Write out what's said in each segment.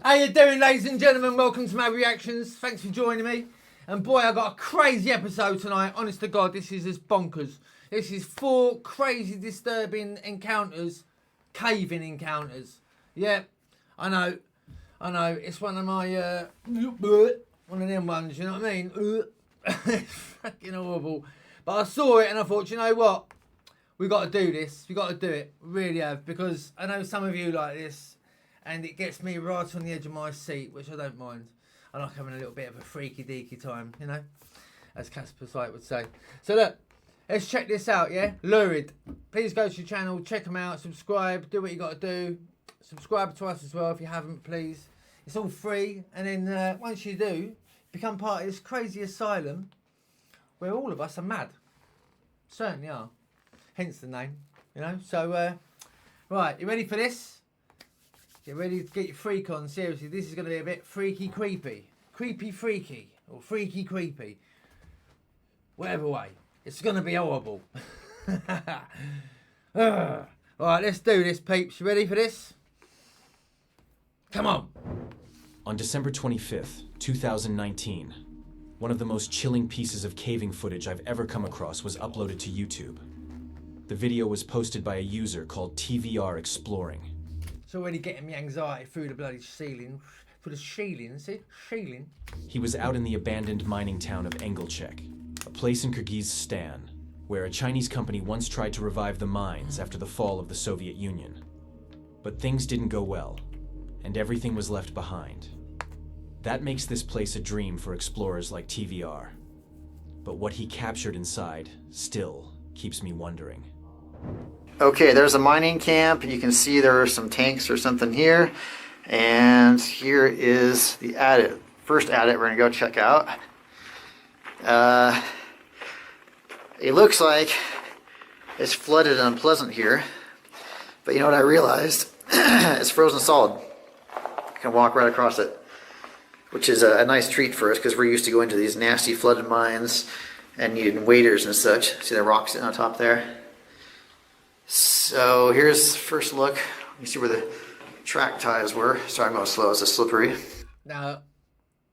How you doing, ladies and gentlemen? Welcome to my reactions. Thanks for joining me. And boy, I got a crazy episode tonight. Honest to God, this is just bonkers. This is 4 crazy, disturbing encounters, caving encounters. Yeah, I know. It's one of my one of them ones. You know what I mean? It's fucking horrible. But I saw it and I thought, you know what? We got to do this. We got to do it. We really have, because I know some of you like this. And it gets me right on the edge of my seat, which I don't mind. I like having a little bit of a freaky deaky time, you know, as Casper Sight would say. So look, let's check this out, yeah? Lurid. Please go to your channel, check them out, subscribe, do what you got to do. Subscribe to us as well if you haven't, please. It's all free. And then once you do, become part of this crazy asylum where all of us are mad. Certainly are. Hence the name, you know. So, right, you ready for this? Get ready to get your freak on. Seriously, this is going to be a bit freaky creepy. Creepy freaky. Or freaky creepy. Whatever way. It's going to be horrible. Alright, let's do this, peeps. You ready for this? Come on. On December 25th, 2019, one of the most chilling pieces of caving footage I've ever come across was uploaded to YouTube. The video was posted by a user called TVR Exploring. It's already getting me anxiety through the bloody ceiling. Through the ceiling, see? Ceiling. He was out in the abandoned mining town of Engelchek, a place in Kyrgyzstan, where a Chinese company once tried to revive the mines after the fall of the Soviet Union. But things didn't go well, and everything was left behind. That makes this place a dream for explorers like TVR. But what he captured inside still keeps me wondering. Okay, there's a mining camp. You can see there are some tanks or something here. And here is the adit. First adit we're going to go check out. It looks like it's flooded and unpleasant here. But you know what I realized? It's frozen solid. I can walk right across it. Which is a nice treat for us, because we're used to going to these nasty flooded mines and needing waders and such. See the rocks sitting on top there? So here's the first look. You see where the track ties were. Sorry, I'm going slow. It's slippery. Now,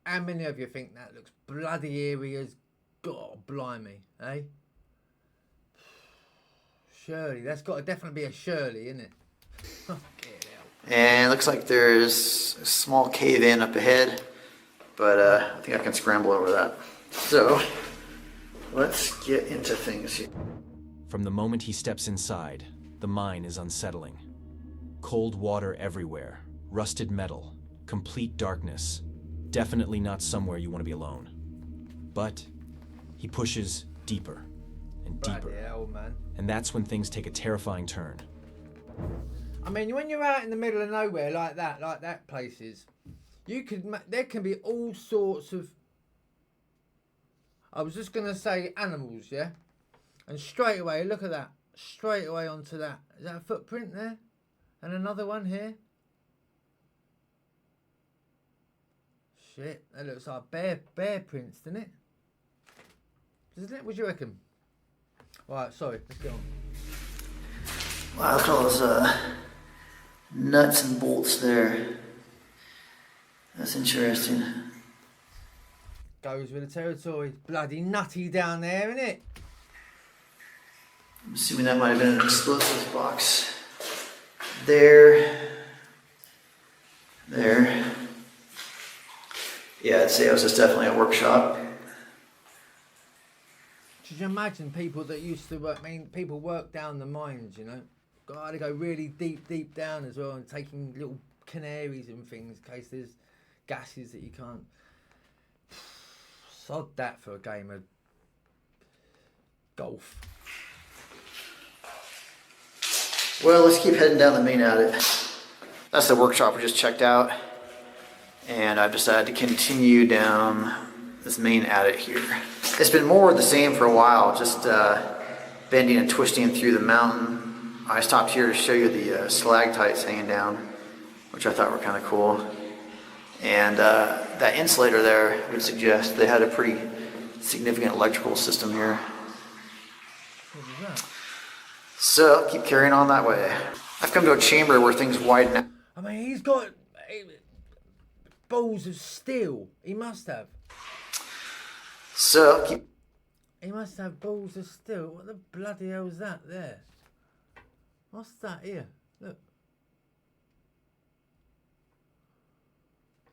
how many of you think that looks bloody eerie as God blimey, eh? Shirley. That's got to definitely be a Shirley, isn't it? And it looks like there's a small cave in up ahead. But I think I can scramble over that. So let's get into things here. From the moment he steps inside, the mine is unsettling. Cold water everywhere, rusted metal, complete darkness. Definitely not somewhere you want to be alone. But he pushes deeper and deeper. Right, yeah, old man. And that's when things take a terrifying turn. I mean, when you're out in the middle of nowhere like that place is, there can be all sorts of, I was just going to say animals, yeah? And straight away, look at that. Straight away onto that. Is that a footprint there? And another one here. Shit, that looks like bear prints, doesn't it? Doesn't it? What do you reckon? Right, sorry, let's get on. Wow, look at all those nuts and bolts there. That's interesting. Goes with the territory. Bloody nutty down there, isn't it? I'm assuming that might have been an explosives box. There. Yeah, I'd say it was just definitely a workshop. Could you imagine people that used to work, I mean, people work down the mines, you know? God, they go really deep down as well, and taking little canaries and things in case there's gases that you can't. Sod that for a game of golf. Well, let's keep heading down the main adit. That's the workshop we just checked out. And I've decided to continue down this main adit here. It's been more of the same for a while, just bending and twisting through the mountain. I stopped here to show you the stalactites hanging down, which I thought were kind of cool. And that insulator there would suggest they had a pretty significant electrical system here. What was that? So, keep carrying on that way. I've come to a chamber where things widen out. I mean, he's got balls of steel. He must have. So, He must have balls of steel. What the bloody hell is that there? What's that here? Look.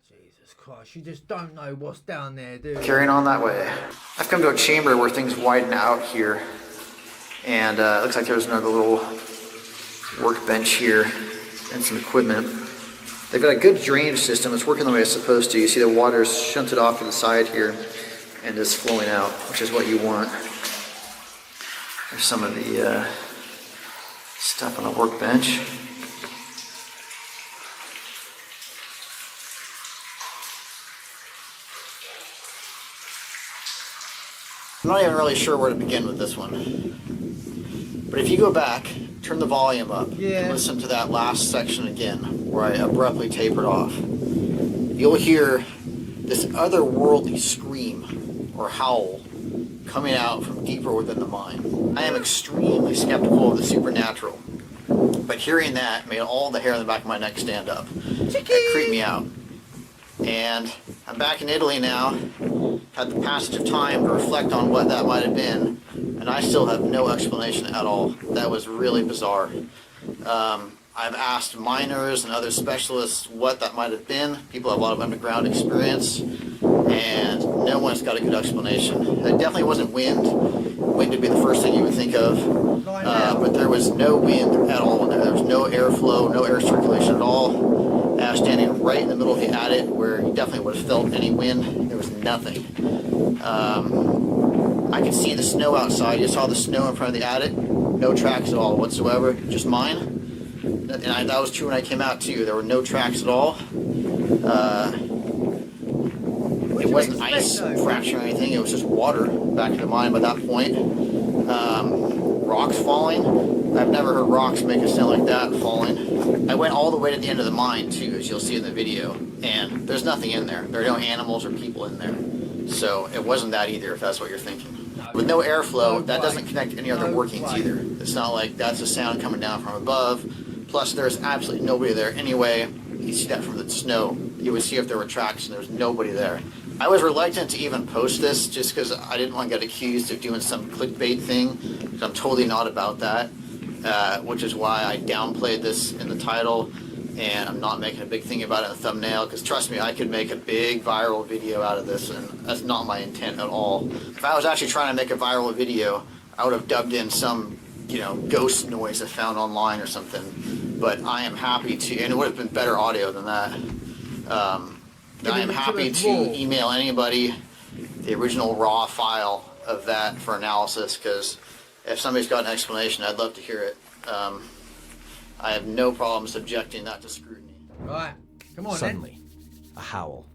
Jesus Christ, you just don't know what's down there, do you? carrying on that way. I've come to a chamber where things widen out here. And it looks like there's another little workbench here and some equipment. They've got a good drainage system. It's working the way it's supposed to. You see the water's shunted off to the side here and is flowing out, which is what you want. There's some of the stuff on the workbench. I'm not even really sure where to begin with this one. But if you go back, turn the volume up, and listen to that last section again, where I abruptly tapered off, you'll hear this otherworldly scream or howl coming out from deeper within the mine. I am extremely skeptical of the supernatural, but hearing that made all the hair on the back of my neck stand up. It creeped me out. And I'm back in Italy now, had the passage of time to reflect on what that might have been, and I still have no explanation at all. That was really bizarre. I've asked miners and other specialists what that might have been. People have a lot of underground experience, and no one's got a good explanation. It definitely wasn't wind. Wind would be the first thing you would think of, but there was no wind at all in there. There was no airflow, no air circulation at all. Standing right in the middle of the adit where you definitely would have felt any wind, there was nothing. I could see the snow outside. You saw the snow in front of the adit. No tracks at all whatsoever, just mine. And that was true when I came out too. There were no tracks at all. It wasn't ice fracturing or anything. It was just water back in the mine by that point. Rocks falling. I've never heard rocks make a sound like that falling. I went all the way to the end of the mine too, as you'll see in the video, and there's nothing in there. There are no animals or people in there. So it wasn't that either, if that's what you're thinking. With no airflow, that doesn't connect to any other workings either. It's not like that's a sound coming down from above. Plus, there's absolutely nobody there anyway. You see that from the snow. You would see if there were tracks, and there was nobody there. I was reluctant to even post this just because I didn't want to get accused of doing some clickbait thing, because I'm totally not about that, which is why I downplayed this in the title, and I'm not making a big thing about it in the thumbnail, because trust me, I could make a big viral video out of this, and that's not my intent at all. If I was actually trying to make a viral video, I would have dubbed in some, ghost noise I found online or something, but I am happy to, and it would have been better audio than that. I am happy to email anybody the original raw file of that for analysis, because if somebody's got an explanation, I'd love to hear it. I have no problem subjecting that to scrutiny. Right, come on Suddenly, a howl,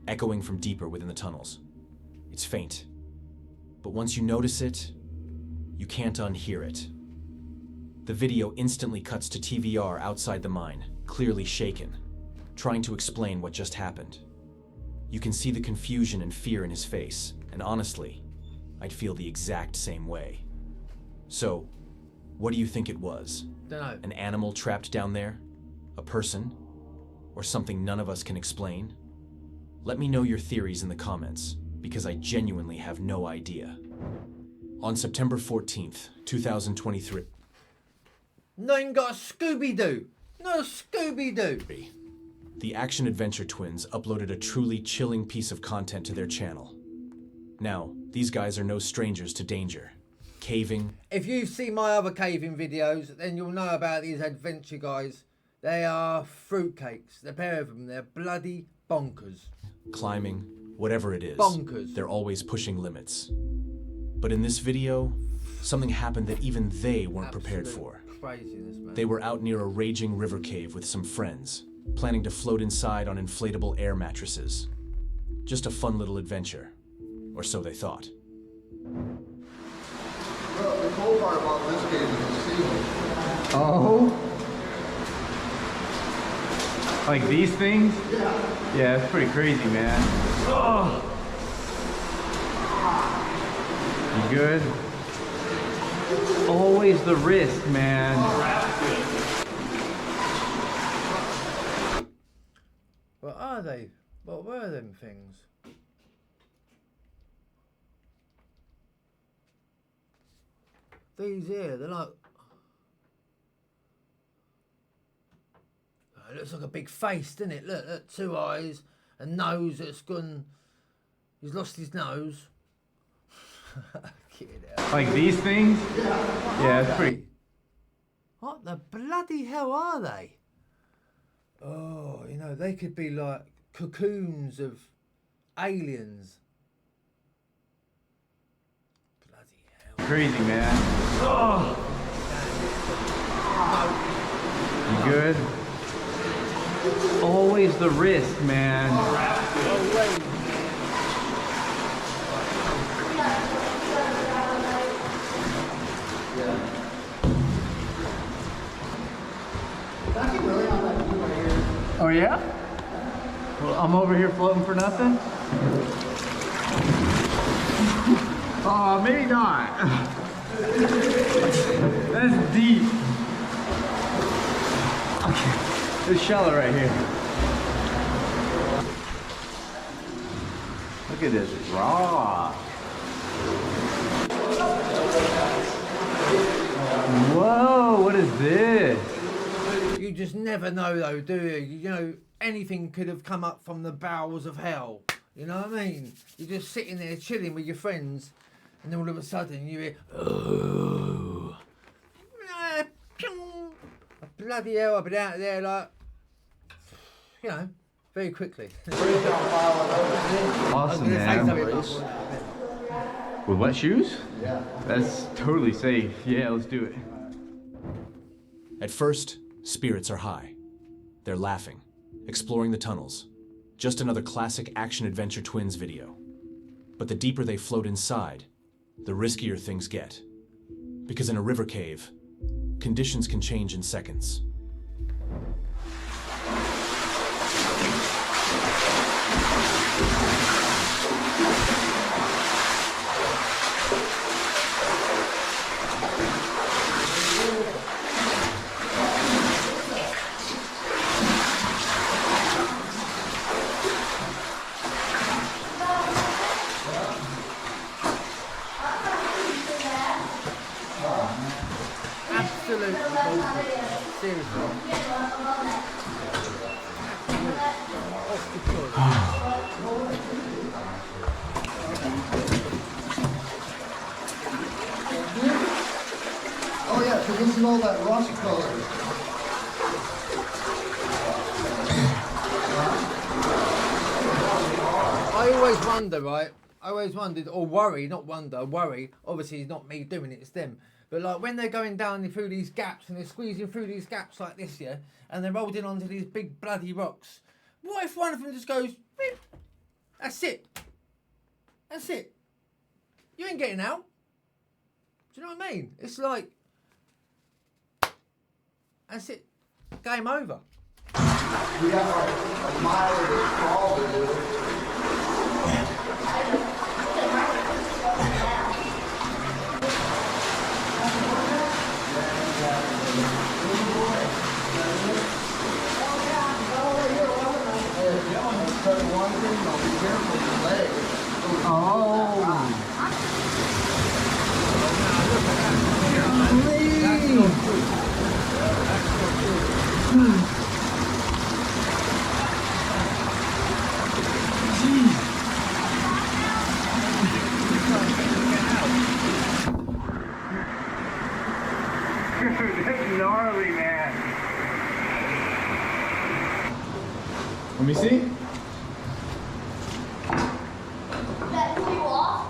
echoing from deeper within the tunnels. It's faint, but once you notice it, you can't unhear it. The video instantly cuts to TVR outside the mine, clearly shaken, trying to explain what just happened. You can see the confusion and fear in his face, and honestly, I'd feel the exact same way. So, what do you think it was? Dunno. An animal trapped down there? A person? Or something none of us can explain? Let me know your theories in the comments, because I genuinely have no idea. On September 14th, 2023. Not even got a Scooby-Doo. No Scooby-Doo. The action-adventure twins uploaded a truly chilling piece of content to their channel. Now, these guys are no strangers to danger. Caving. If you've seen my other caving videos, then you'll know about these adventure guys. They are fruitcakes. The pair of them, they're bloody bonkers. Climbing, whatever it is. Bonkers. They're always pushing limits. But in this video, something happened that even they weren't prepared for. Craziness, man. They were out near a raging river cave with some friends, planning to float inside on inflatable air mattresses. Just a fun little adventure. Or so they thought. Well, the cool part about this cave is the ceiling. Oh. Like these things? Yeah. Yeah, it's pretty crazy, man. Oh. You good? Always the risk, man. What are they? What were them things? These here, they're like... Oh, it looks like a big face, doesn't it? Look, 2 eyes, a nose that's gone... He's lost his nose. Like these things? Yeah, it's pretty. What the bloody hell are they? Oh, you know, they could be like cocoons of aliens. Bloody hell. Crazy, man. Oh. You good? Always the risk, man. Oh yeah? Well, I'm over here floating for nothing? Oh, maybe not. That's deep. Okay, it's shallow right here. Look at this rock. Whoa, what is this? You just never know though, do you? You know, anything could have come up from the bowels of hell. You know what I mean? You're just sitting there chilling with your friends and then all of a sudden you hear, oh, bloody hell, I've been out there like, you know, very quickly. Awesome, man. With wet shoes? Yeah. That's totally safe. Yeah, let's do it. At first, spirits are high. They're laughing, exploring the tunnels. Just another classic action-adventure twins video. But the deeper they float inside, the riskier things get. Because in a river cave, conditions can change in seconds. Absolutely bullshit. Seriously. Off the floor. Oh yeah, so this is all that rust color. I always wonder, right? I always wondered, or worry, not wonder, worry. Obviously, it's not me doing it, it's them. But like when they're going down through these gaps and they're squeezing through these gaps like this, yeah, and they're holding onto these big bloody rocks. What if one of them just goes, beep? That's it. That's it. You ain't getting out. Do you know what I mean? It's like, that's it. Game over. We got like a mile of crawl to do. That's gnarly, man. Let me see. That flew off?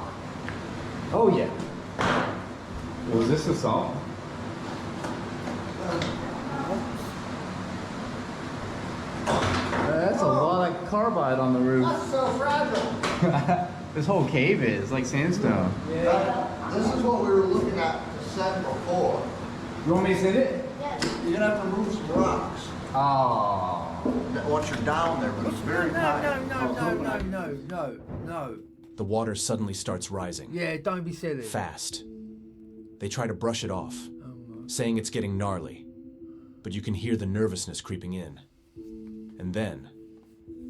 Oh yeah. Was this the salt? That's a lot of carbide on the roof. That's so fragile. This whole cave is like sandstone. This is what we were looking at the set before. You want me to send it? Yes. You're gonna have to move some rocks Oh. once you're down there, but it's very high. No. The water suddenly starts rising. Yeah, don't be silly. Fast. They try to brush it off, saying it's getting gnarly. But you can hear the nervousness creeping in. And then,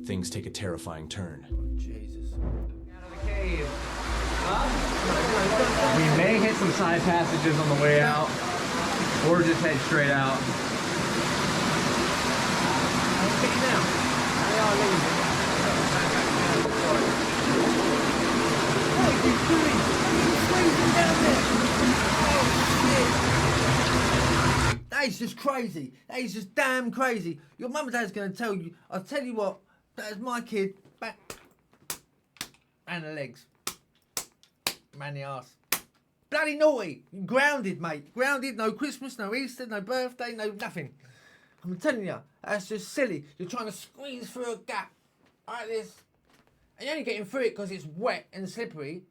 things take a terrifying turn. Jesus. Out of the cave. We may hit some side passages on the way out, or just head straight out. Okay, now. They are leaving. What are you doing? You're freezing down there. Oh, shit. That is just crazy. That is just damn crazy. Your mum and dad's going to tell you. I'll tell you what. That is my kid. Back. And the legs. Man the arse. Bloody naughty. Grounded, mate. Grounded. No Christmas, no Easter, no birthday, no nothing. I'm telling you, that's just silly. You're trying to squeeze through a gap like this. And you're only getting through it because it's wet and slippery.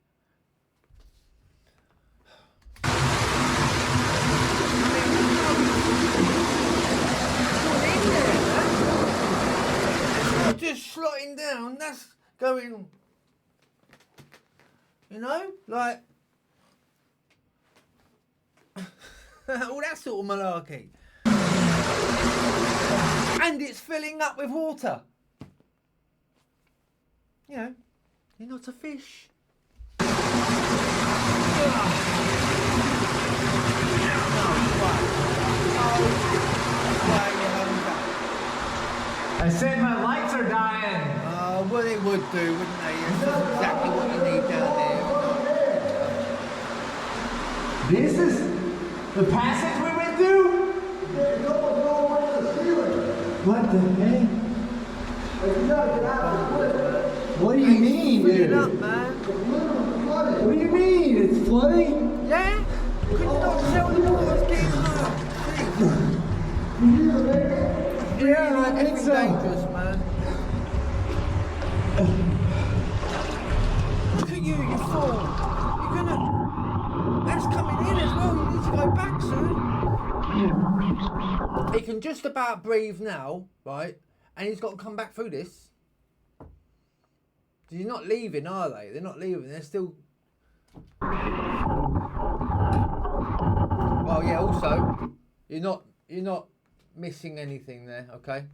You're just slotting down. That's going... You know, like all that sort of malarkey. And it's filling up with water. You know, you're not a fish. I said my lights are dying. Well, they would do, wouldn't they? That's exactly what you need down there. This is the passage we went through? What the heck? What do you mean, dude? Up, man. What do you mean? It's flooding? Yeah? Could you not tell the water's getting higher? Yeah, I think It's so. dangerous, man. Look at you, you fool. You're gonna... That's coming in as well. You need to go back soon. He can just about breathe now, right? And he's got to come back through this. He's not leaving, are they? They're not leaving. They're still... Well, yeah, also, you're not missing anything there, okay?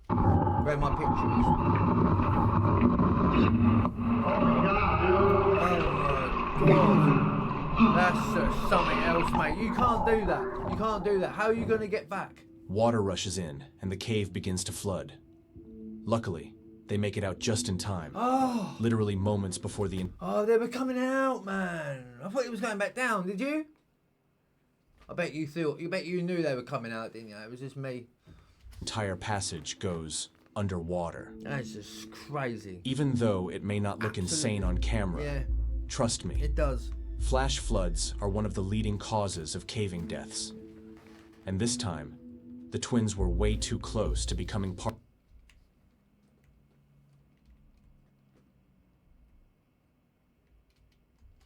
Where my picture is. Oh my God. That's something else, mate. You can't do that. You can't do that. How are you going to get back? Water rushes in, and the cave begins to flood. Luckily, they make it out just in time. Oh, Literally moments before the they were coming out, man. I thought it was going back down. Did you? I bet you thought. You bet you knew they were coming out, didn't you? It was just me. entire passage goes underwater. That's just crazy. Even though it may not look insane on camera, Yeah, trust me, it does. flash floods are one of the leading causes of caving deaths. And this time, the twins were way too close to becoming part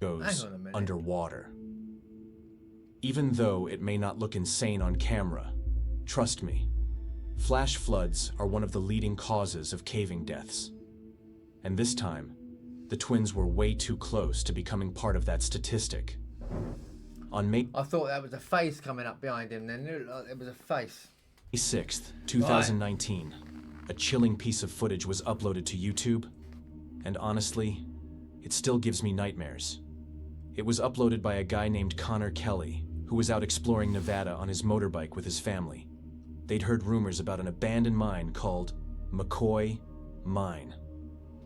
goes Hang on a minute. underwater. Even though it may not look insane on camera, trust me, flash floods are one of the leading causes of caving deaths. And this time, the twins were way too close to becoming part of that statistic. On May I thought that was a face coming up behind him then. It looked like it was a face. 6th, 2019, a chilling piece of footage was uploaded to YouTube, and honestly, it still gives me nightmares. It was uploaded by a guy named Connor Kelly, who was out exploring Nevada on his motorbike with his family. They'd heard rumors about an abandoned mine called McCoy Mine,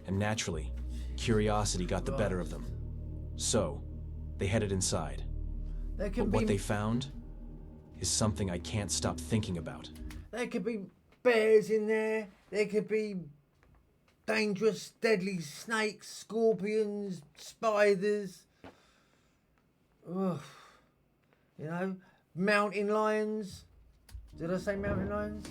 and naturally, curiosity got the better of them. So, they headed inside. There But could what be they found is something I can't stop thinking about. there could be bears in there. There could be dangerous, deadly snakes, scorpions, spiders. Ugh. You know, mountain lions. Did I say mountain lions?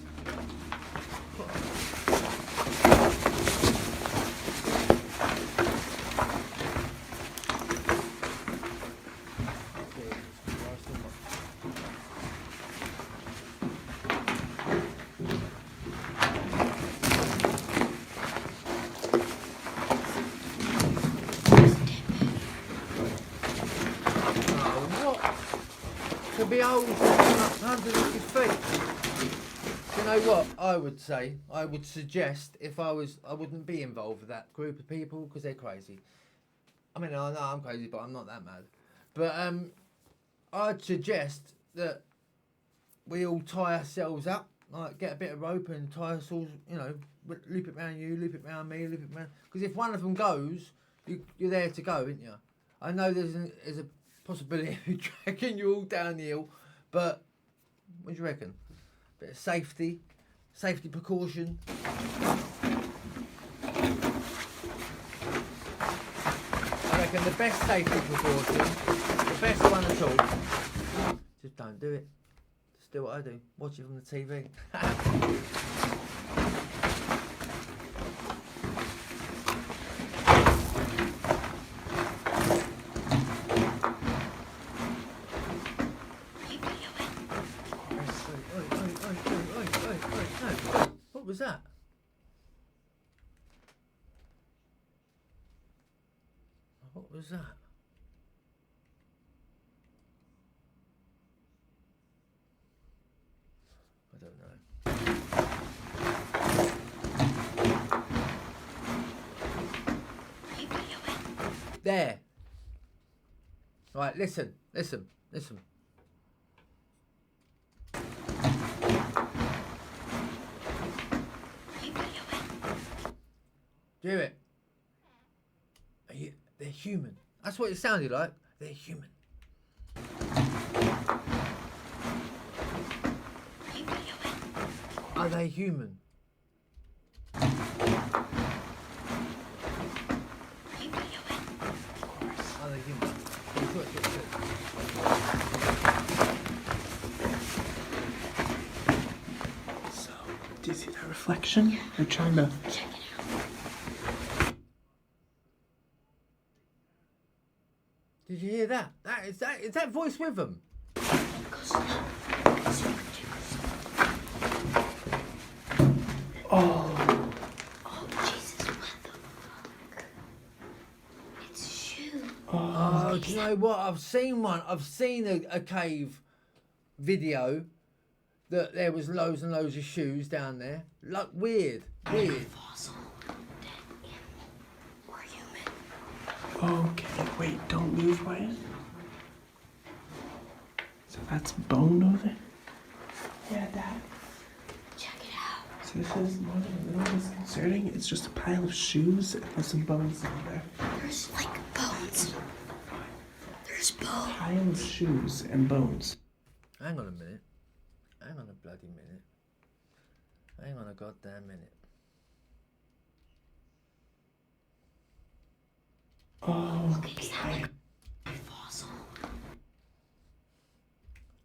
Could be holes underneath your feet. you know what I would say? I would suggest if I wouldn't be involved with that group of people because they're crazy. I mean, I know I'm crazy, but I'm not that mad. But I'd suggest that we all tie ourselves up, like get a bit of rope and tie us all, you know, loop it round you, loop it round me, loop it round. Because if one of them goes, you're there to go, aren't you? I know there's a possibility of dragging you all down the hill, but what do you reckon? Bit of safety precaution. I reckon the best safety precaution, the best one at all, just don't do it. Just do what I do. Watch it from the TV. What was that? What was that? I don't know. There. Right, listen. Do it. They're human. That's what it sounded like. They're human. Are they human? Are they human? So, do you see that reflection? They're trying to... Did you hear that? Is that voice with them? Oh, Jesus, what the fuck? It's shoe. Oh, do you know what? I've seen one. I've seen a cave video that there was loads and loads of shoes down there. Like weird. Fossil. Dead animal. Or human. okay. Wait, don't move, Wyatt. So that's bone over there? Yeah, Dad. Check it out. So this is more than a little disconcerting. It's just a pile of shoes and there's some bones in there. There's like bones. There's bones. Pile of shoes and bones. Hang on a minute. Hang on a bloody minute. Hang on a goddamn minute. Is that like a fossil?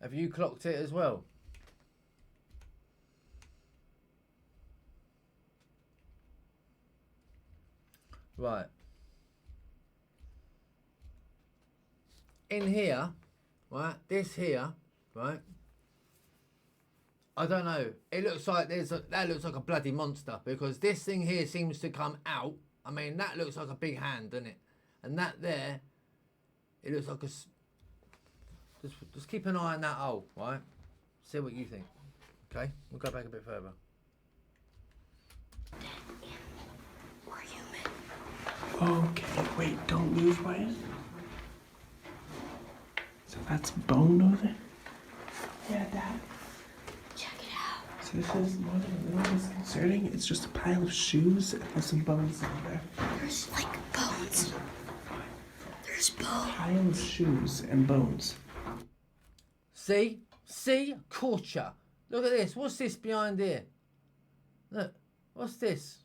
Have you clocked it as well? Right. In here, right, this here, right, I don't know. It looks like that looks like a bloody monster because this thing here seems to come out. I mean, that looks like a big hand, doesn't it? And that there, it looks like a... Just keep an eye on that hole, right? See what you think. Okay? We'll go back a bit further. Dead animal. Or human. Okay, wait, don't move, Wyatt. So that's bone over there? Yeah, Dad. Check it out. So this is more than a little disconcerting. It's just a pile of shoes and there's some bones in there. There's like bones. There's bones. Pile of shoes and bones. See? See? Culture. Look at this. What's this behind here? Look. What's this?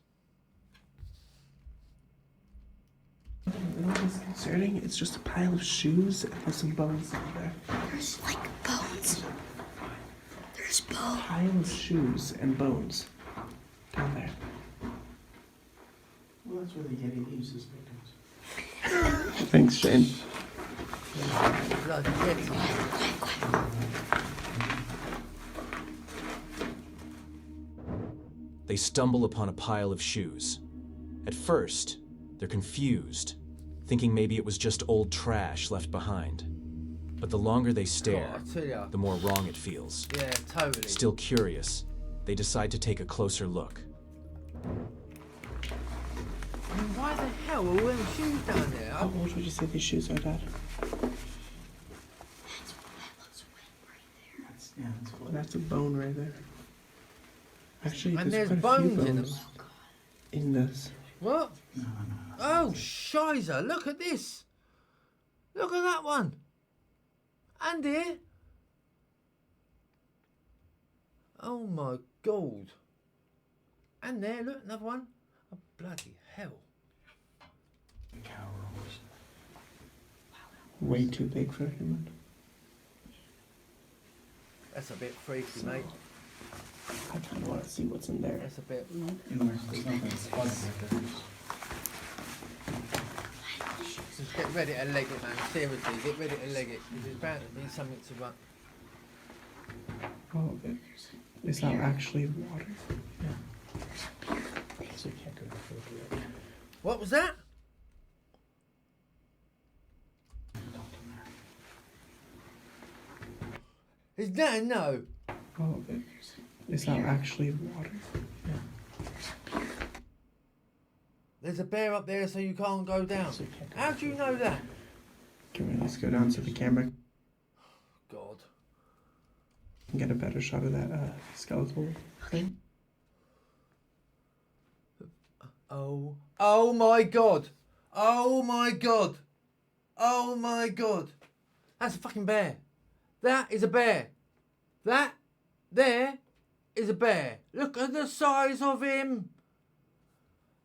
A little disconcerting. It's just a pile of shoes and there's some bones in there. There's like bones. There's bones. Pile of shoes and bones. Down there. Well, that's where they get it uses victims. Thanks, Shane. Bloody Yeti. They stumble upon a pile of shoes. At first, they're confused, thinking maybe it was just old trash left behind. But the longer they stare, Oh, I tell ya. the more wrong it feels. Yeah, totally. Still curious, they decide to take a closer look. I mean, why the hell are all them shoes down there? How old would you say these shoes are, Dad? That's a bone right there. Actually, And there's there's quite a few bones in them. bones in this. What? Oh, shizer, look at this. Look at that one. And here. Oh my God. And there, look, another one. Oh, bloody hell. Way too big for a human. That's a bit freaky, mate. I kind of want to see what's in there. That's a bit. Just get ready to leg it, man. Seriously, get ready to leg it. There's bound to be something to run. Oh, it's not actually water. What was that? Is that no? Oh, it's not actually water. There's a bear up there, so you can't go down. How do you know that? Can we let's go down so the camera God. can get a better shot of that skeletal thing? Oh. Oh my God. Oh my God. Oh my God. That's a fucking bear. That is a bear. That there is a bear. Look at the size of him.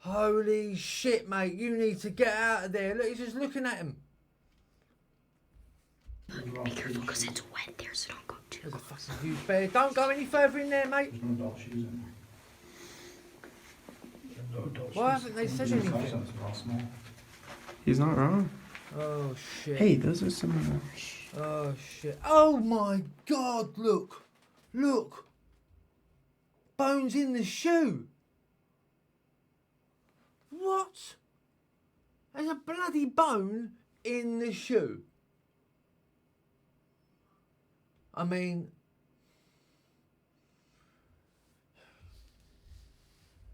Holy shit, mate. You need to get out of there. Look, he's just looking at him. Be careful because it's wet there, so don't go too There's a close. fucking huge bear. Don't go any further in there, mate. Why haven't they said anything? He's not wrong. Oh shit. Hey, those are some Oh shit. Oh my God, look. Look. Bones in the shoe. What? There's a bloody bone in the shoe. I mean,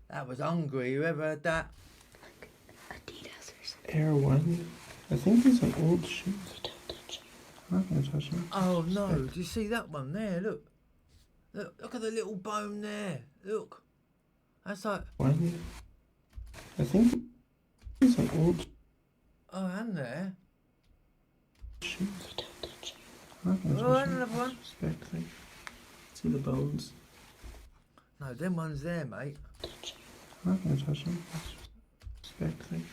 that was hungry. Whoever had that. Like Adidas or something. Air One. I think these are old shoes. Don't touch it. I'm not gonna touch them. Oh no, do you see that one there? Look. Look at the little bone there. Look. That's like, One. I think these are old oh, and there. shoes. Don't touch it. I'm not gonna Oh, touch and them. another one. Respect thing. See the bones. No, them ones there, mate. I'm not gonna touch them. Respect thing.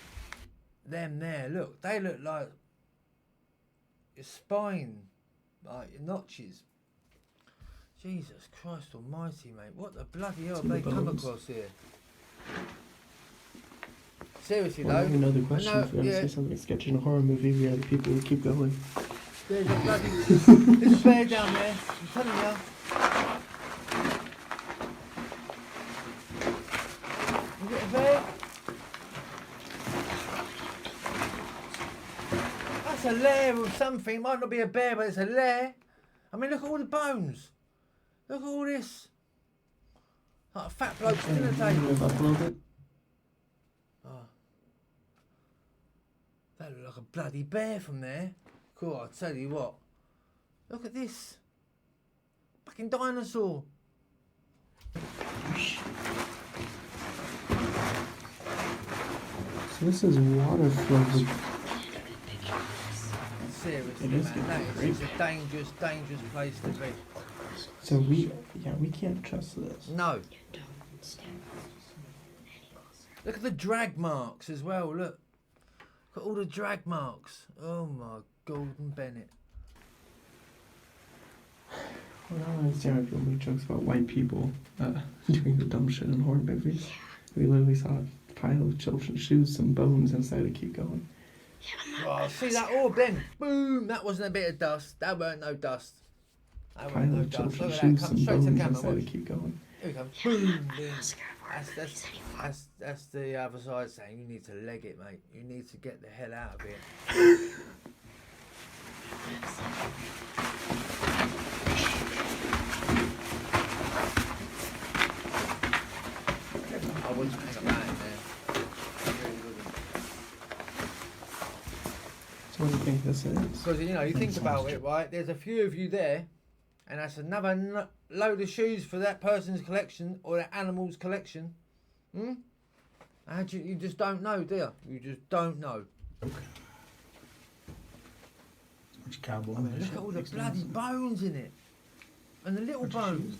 Them there, look. They look like your spine, like your notches. Jesus Christ almighty, mate. What the bloody hell have See the they come bones. across here? Seriously Well, though. another question. No, If you ever yeah. see something sketchy in a horror movie, we are the people who keep going. There's a bloody... There's a bear down there. I'm telling you. Is it a bear? That's a lair of something. Might not be a bear, but it's a lair. I mean, look at all the bones. Look at all this. Like a fat bloke's dinner table. Move up a little bit. Oh. That looked like a bloody bear from there. Cool, I'll tell you what. Look at this. Fucking dinosaur. So this is water flowing. Seriously, It is man. getting That is creepy. just a dangerous, dangerous place to be. So we can't trust this. No. Don't stand any closer. Look at the drag marks as well, look. Look at all the drag marks. Oh my golden Bennett. Well, I don't understand why people make jokes about white people doing the dumb shit in horror movies. We literally saw a pile of children's shoes, some bones, and decided to keep going. Yeah, I'm not Oh, see that orb then? Boom! That wasn't a bit of dust. That weren't no dust. That weren't Pile no of dust. Look children's at that. shoes, Come some straight to bones, the and camera. decided Watch. to keep going. Here we come. Yeah, Boom! I'm Boom. not scared of horror movies anymore. That's the other side saying you need to leg it, mate. You need to get the hell out of here. What do you think this is? Because, you know, you think about it, right? There's a few of you there, and that's another load of shoes for that person's collection or that animal's collection. Hmm? You just don't know, do you? You just don't know. Which cowboy? Look at all the bloody bones in it. And the little bones.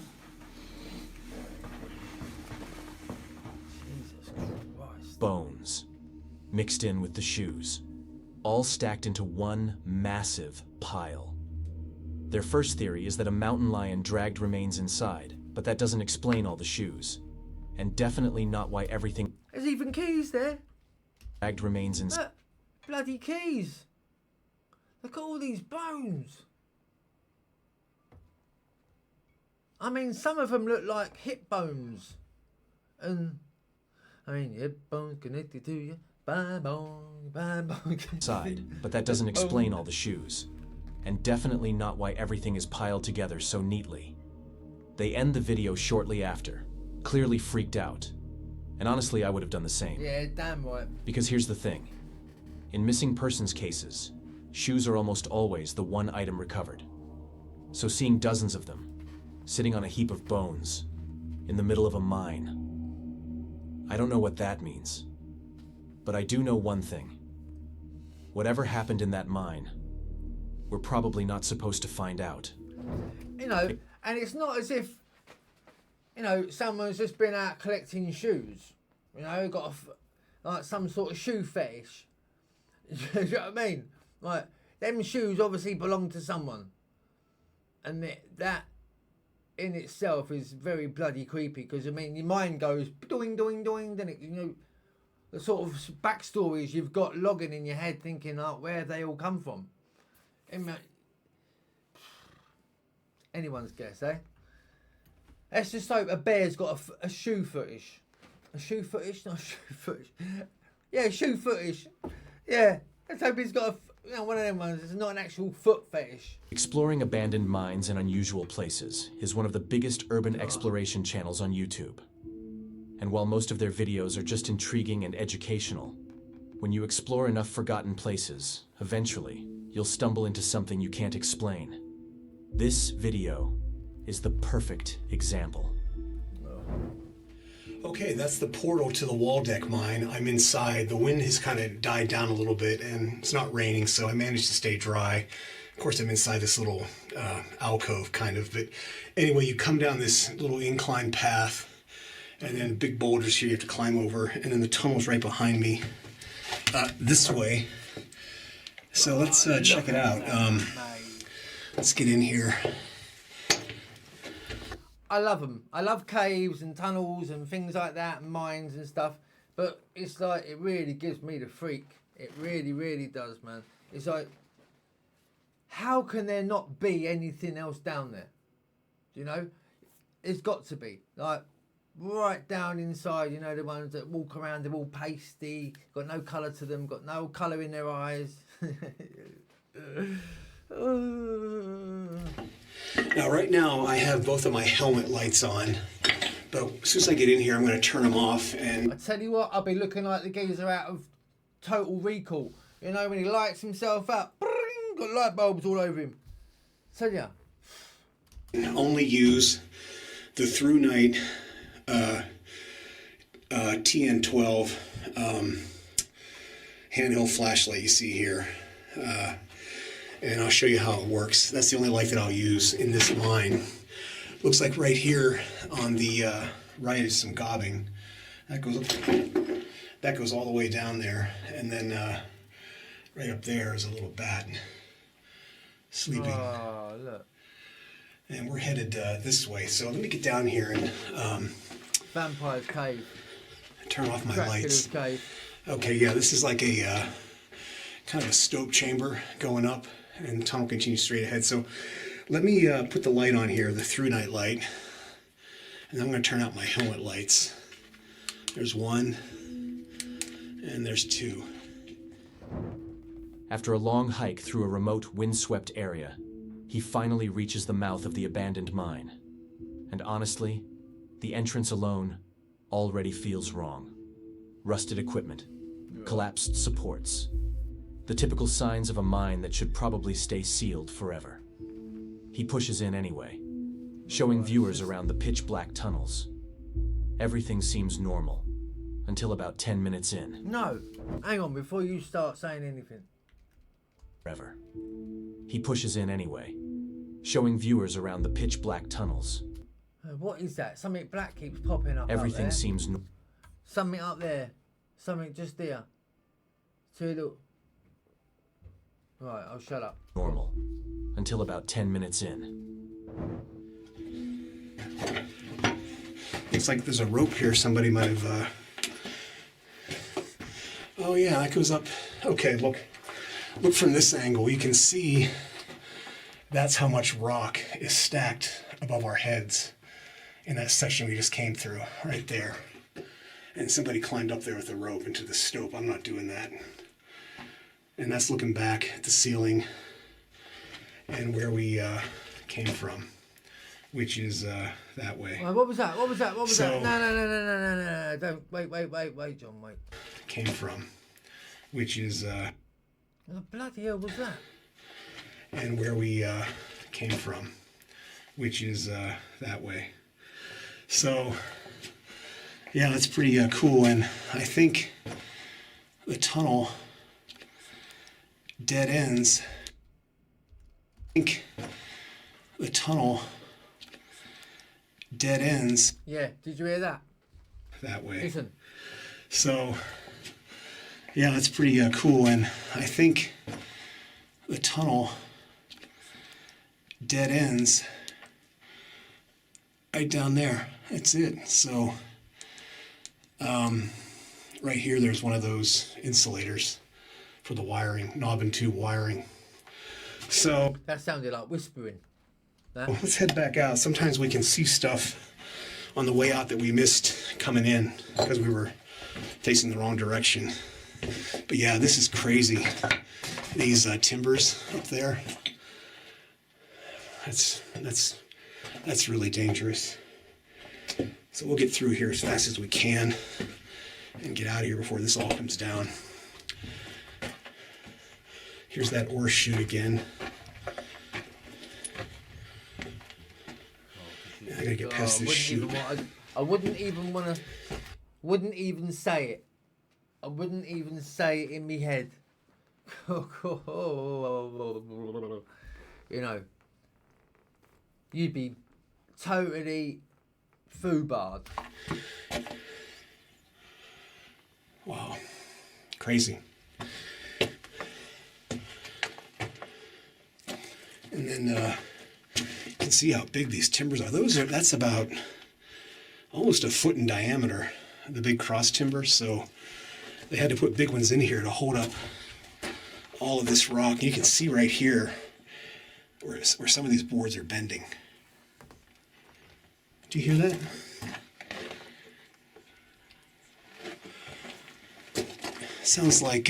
Jesus Christ. Bones, mixed in with the shoes, all stacked into one massive pile. Their first theory is that a mountain lion dragged remains inside, but that doesn't explain all the shoes. And definitely not why everything There's even keys there. dragged remains inside. Look, bloody keys. Look at all these bones. I mean, some of them look like hip bones. And, I mean, hip bones connected to you. Bye bye. Inside, but that doesn't explain all the shoes. And definitely not why everything is piled together so neatly. They end the video shortly after, clearly freaked out. And honestly, I would have done the same. Yeah, damn right. Because here's the thing. In missing persons cases, shoes are almost always the one item recovered. So seeing dozens of them, sitting on a heap of bones, in the middle of a mine, I don't know what that means. But I do know one thing. Whatever happened in that mine, we're probably not supposed to find out. You know, and it's not as if, you know, someone's just been out collecting shoes. You know, got like some sort of shoe fetish. You know what I mean? Like, them shoes obviously belong to someone. And that in itself is very bloody creepy, because, I mean, your mind goes doing, then it, you know, the sort of backstories you've got logging in your head thinking, like, where have they all come from? Anyone's guess, eh? Let's just hope a bear's got a shoe fetish. A shoe fetish? Not a shoe fetish. Yeah, shoe fetish. Yeah. Let's hope he's got one of them ones. It's not an actual foot fetish. Exploring abandoned mines and unusual places is one of the biggest urban exploration channels on YouTube. And while most of their videos are just intriguing and educational, when you explore enough forgotten places, eventually, you'll stumble into something you can't explain. This video is the perfect example. Okay, that's the portal to the Waldeck mine. I'm inside. The wind has kind of died down a little bit and it's not raining, so I managed to stay dry. Of course, I'm inside this little alcove kind of, but anyway, you come down this little incline path and then big boulders here you have to climb over, and then the tunnel's right behind me this way. So let's check it out. Let's get in here. I love them. I love caves and tunnels and things like that, and mines and stuff. But it's like, it really gives me the freak. It really, really does, man. It's like, how can there not be anything else down there? You know? It's got to be. Like, right down inside, you know, the ones that walk around, they're all pasty, got no colour to them, got no colour in their eyes. Now, right now, I have both of my helmet lights on, but as soon as I get in here, I'm going to turn them off. And I tell you what, I'll be looking like the geezer out of Total Recall. You know, when he lights himself up, got light bulbs all over him. Tell ya. only use the through night TN12 handheld flashlight you see here. And I'll show you how it works. That's the only light that I'll use in this mine. Looks like right here on the right is some gobbing. That goes all the way down there, and then right up there is a little bat sleeping. Oh, look. And we're headed this way. So let me get down here and Vampire's Cave. turn off my Dracula's lights. Cave. Okay, yeah, this is like a kind of a stope chamber going up, and the tunnel continues straight ahead. So let me put the light on here, the through night light, and then I'm going to turn out my helmet lights. There's one, and there's two. After a long hike through a remote, windswept area, he finally reaches the mouth of the abandoned mine. And honestly, the entrance alone already feels wrong. Rusted equipment, collapsed supports, The typical signs of a mine that should probably stay sealed forever. He pushes in anyway, showing viewers around the pitch-black tunnels. Everything seems normal, until about 10 minutes in. No, hang on, before you start saying anything. Forever. He pushes in anyway, showing viewers around the pitch-black tunnels. What is that? Something black keeps popping up. Everything up there. seems Something up there. Something just there. See, look. Right, I'll shut up. normal, until about 10 minutes in. Looks like there's a rope here. Somebody might have. Oh yeah, that goes up. Okay, look from this angle. You can see that's how much rock is stacked above our heads in that section we just came through, right there. And somebody climbed up there with a rope into the stope. I'm not doing that. And that's looking back at the ceiling and where we came from, which is that way. What was that? What was that? What was So- that? No. Don't. Wait, John, wait. Came from, which is What the bloody hell was that? and where we came from, which is that way. So, yeah, that's pretty cool. And I think the tunnel dead ends. I think the tunnel dead ends Yeah, did you hear that? that way. Listen. So, yeah, that's pretty cool. And I think the tunnel dead ends right down there. That's it. So, right here, there's one of those insulators for the wiring, knob and tube wiring. So, That sounded like whispering. let's head back out. Sometimes we can see stuff on the way out that we missed coming in because we were facing the wrong direction. But yeah, this is crazy. These timbers up there. That's really dangerous. So we'll get through here as fast as we can and get out of here before this all comes down. Here's that ore chute again. I gotta get past this chute. I wouldn't even want to. Wouldn't even say it. I wouldn't even say it in me head. You know. You'd be totally foobarred. Wow, crazy. And then you can see how big these timbers are. That's about almost a foot in diameter, the big cross timbers. So they had to put big ones in here to hold up all of this rock. You can see right here where some of these boards are bending. Do you hear that? Sounds like,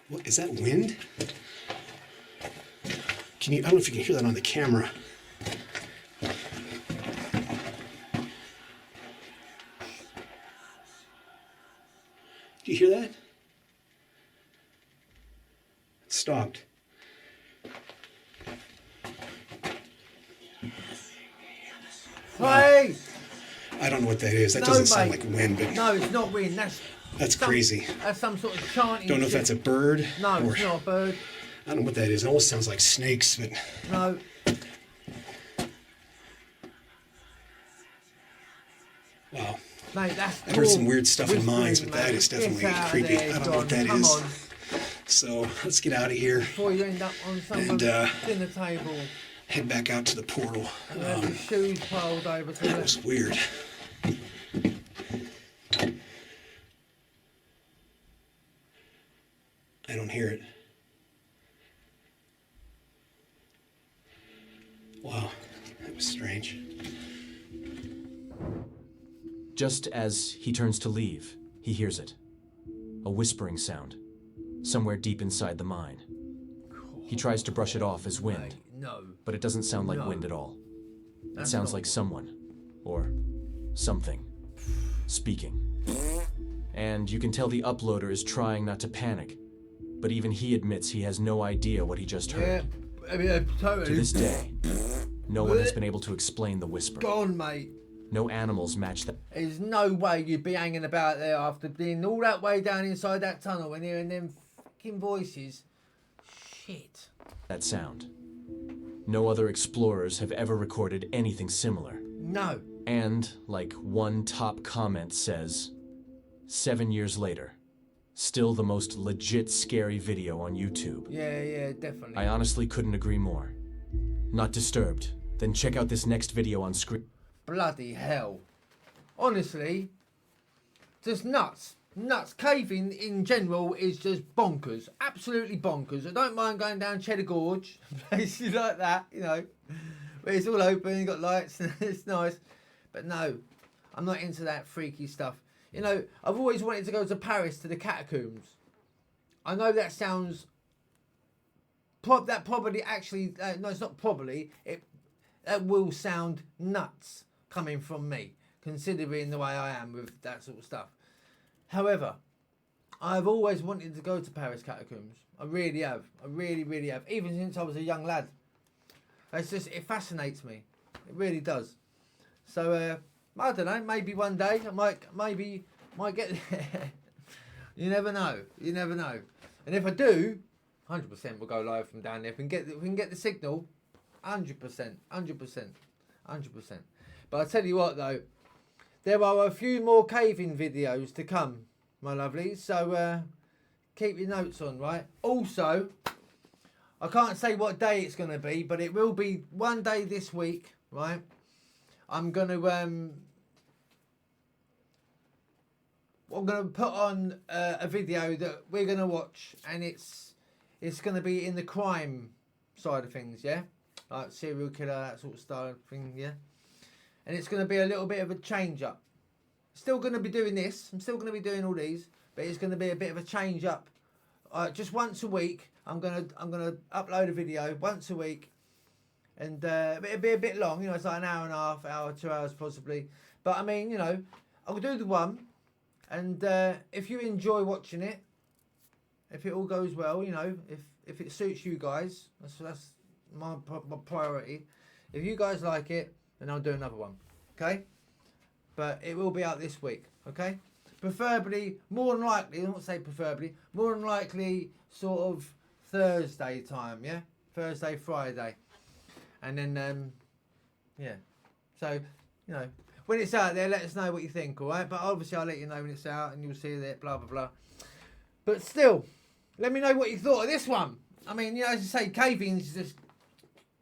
what, is that wind? I don't know if you can hear that on the camera. Do you hear that? It stopped. Hey! I don't know what that is. That No, doesn't sound mate. like wind, but No, it's not wind. That's crazy. That's some sort of chanting. Don't know if shit. that's a bird. No, or, it's not a bird. I don't know what that is. It almost sounds like snakes, but No. wow. Mate, that's I've heard some cool. weird stuff in mines, but Whispering, that mate. is definitely Get out of creepy. there, I don't know what John. that Come is. on. So let's get out of here. Before you end up on someone's And, dinner table. Head back out to the portal. You have your shoes piled over to That the... was weird. I don't hear it. Wow, that was strange. Just as he turns to leave, he hears it. A whispering sound, somewhere deep inside the mine. He tries to brush it off as wind, Mate, no. but it doesn't sound like No. wind at all. It That's sounds not- like someone, or something, speaking. And you can tell the uploader is trying not to panic, but even he admits he has no idea what he just heard. Yeah, I mean, totally. To this day, no one has been able to explain the whisper. Gone, mate. No animals match that. There's no way you'd be hanging about there after being all that way down inside that tunnel and hearing them fucking voices. Shit. That sound. No other explorers have ever recorded anything similar. No. And, like one top comment says, 7 years later, still the most legit scary video on YouTube. Yeah, definitely. I honestly couldn't agree more. Not disturbed? Then check out this next video on screen. Bloody hell. Honestly, just nuts. Nuts. Caving in general is just bonkers. Absolutely bonkers. I don't mind going down Cheddar Gorge, places like that, you know, where it's all open, you've got lights, and it's nice. But no, I'm not into that freaky stuff. You know, I've always wanted to go to Paris to the catacombs. I know that sounds... that probably actually... no, it's not probably. That will sound nuts coming from me, considering the way I am with that sort of stuff. However, I've always wanted to go to Paris catacombs. I really have. I really, really have. Even since I was a young lad. It's just, it fascinates me. It really does. So, I don't know, maybe one day I might get there. You never know. You never know. And if I do, 100% we'll go live from down there. If we can get the signal, 100%. But I tell you what though, there are a few more caving videos to come, my lovelies. So keep your notes on, right? Also, I can't say what day it's going to be, but it will be one day this week, right? I'm going to put on a video that we're going to watch, and it's going to be in the crime side of things, yeah? Like serial killer, that sort of style thing, yeah? And it's going to be a little bit of a change up. Still going to be doing this. I'm still going to be doing all these, but it's going to be a bit of a change up. Just once a week, I'm going to upload a video once a week, and it'll be a bit long. You know, it's like an hour and a half, hour, 2 hours possibly. But I mean, you know, I'll do the one, and if you enjoy watching it, if it all goes well, you know, if it suits you guys, that's my priority. If you guys like it, then I'll do another one, okay? But it will be out this week, okay? Preferably, more than likely, I won't say preferably, more than likely sort of Thursday time, yeah? Thursday, Friday. And then, yeah. So, you know, when it's out there, let us know what you think, alright? But obviously I'll let you know when it's out and you'll see it, blah, blah, blah. But still, let me know what you thought of this one. I mean, you know, as I say, caving is just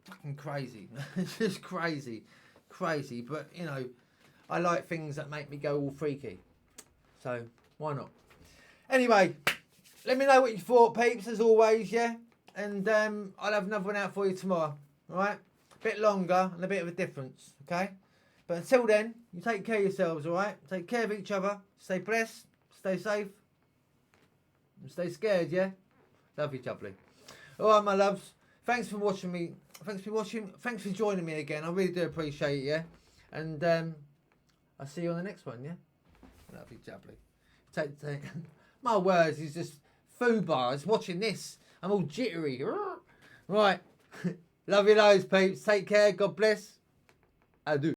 fucking crazy. It's just crazy. Crazy. But, you know, I like things that make me go all freaky. So, why not? Anyway, let me know what you thought, peeps, as always, yeah? And I'll have another one out for you tomorrow, alright? A bit longer and a bit of a difference, okay? But until then, you take care of yourselves, alright? Take care of each other. Stay blessed. Stay safe. And stay scared, yeah? Love you, jubbly. Alright, my loves. Thanks for watching me. Thanks for joining me again. I really do appreciate it, yeah? And I'll see you on the next one, yeah? Love you, jubbly. Take. My words is just foo bars. Watching this, I'm all jittery. Right. Love you loads, peeps. Take care. God bless. Adieu.